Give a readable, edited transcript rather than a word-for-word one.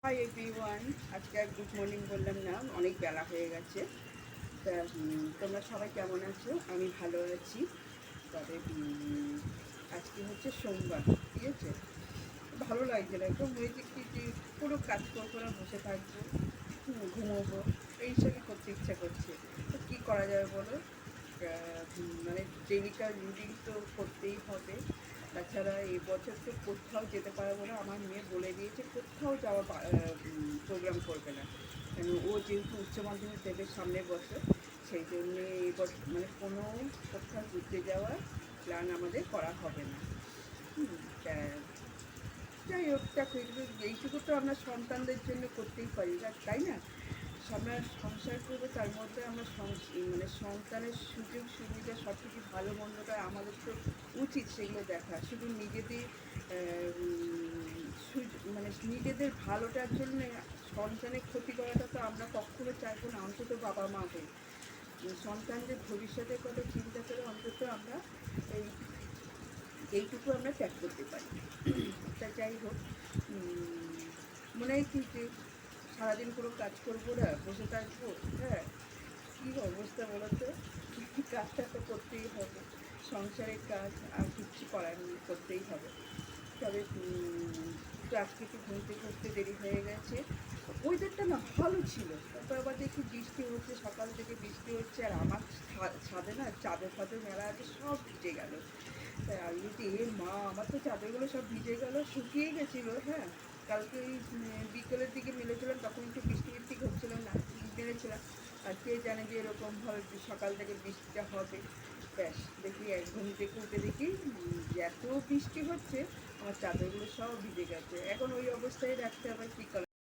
Hi everyone, আজকে আর good morning বললাম না, অনেক বেলা হয়ে গেছে। তা তোমরা সবাই কেমন আছো? আমি ভালো আছি। তবে আজকে হচ্ছে সোমবার, ঠিক আছে? ভালো লাগছে না, একটু হয়েছে কি যে পুরো কাজ করবো না, বসে থাকবো, ঘুমোবো, এইসবই করতে ইচ্ছা করছে। তো কী করা যাবে বলো? মানে ডেলিকার রুটিন তো করতেই হবে। তাছাড়া এই বছর তো কোথাও যেতে পারবো না, আমার মেয়ে বলে দিয়েছে কোথাও যাওয়ার প্রোগ্রাম করবে না, কেন ও যেহেতু উচ্চ মাধ্যমিক দেবে সামনের বছর, সেই জন্যে এই বছর মানে কোনো কোথাও ঘুরতে যাওয়ার প্ল্যান আমাদের করা হবে না। তা যাই হোক, দেখো এইটুকু তো আমরা সন্তানদের জন্য করতেই পারি না, তাই না? আমরা সংসার করবো, তার মধ্যে আমরা মানে সন্তানের সুযোগ সুবিধা সব কিছু ভালো মন্দটা আমাদের তো উচিত সেগুলো দেখা। শুধু নিজেদের মানে নিজেদের ভালোটার জন্য সন্তানের ক্ষতি করাটা তো আমরা কখনো চাইবো না, অন্তত বাবা মা হয়ে। সন্তানদের ভবিষ্যতের কথা চিন্তা করে অন্তত আমরা এই এইটুকু আমরা ত্যাগ করতে পারি। তা যাই হোক, মনে হয় কি যে সারাদিন কোনো কাজ করবো না, বসে থাকবো। হ্যাঁ, কী অবস্থা বলো তো? কাজটা তো করতেই হবে, সংসারের কাজ আর কিচ্ছু করার নেই, করতেই হবে। তবে তো আজকে একটু ঘুরতে দেরি হয়ে গেছে। ওয়েদারটা না ভালো ছিল, তারপর আবার দেখি বৃষ্টি হচ্ছে, সকাল থেকে বৃষ্টি হচ্ছে, আর আমার ছাদে না চাদর ফাদর মেলা আছে, সব ভিজে গেল। তাই আমি বলছি, এ মা, আমার তো চাদরগুলো সব ভিজে গেল, শুকিয়ে গেছিলো। হ্যাঁ, কালকে ওই বিকেলের দিকে মেলেছিলাম, তখন একটু বৃষ্টি বৃষ্টি হচ্ছিল না, মেলেছিলাম। আর কে জানে যে এরকমভাবে সকাল থেকে বৃষ্টিটা হবে। ব্যাস দেখি এক ঘুম থেকে উঠে দেখি যে এত বৃষ্টি হচ্ছে, আমার চাদরগুলো সব ভিজে গেছে। এখন ওই অবস্থায় রাখতে আবার কী করা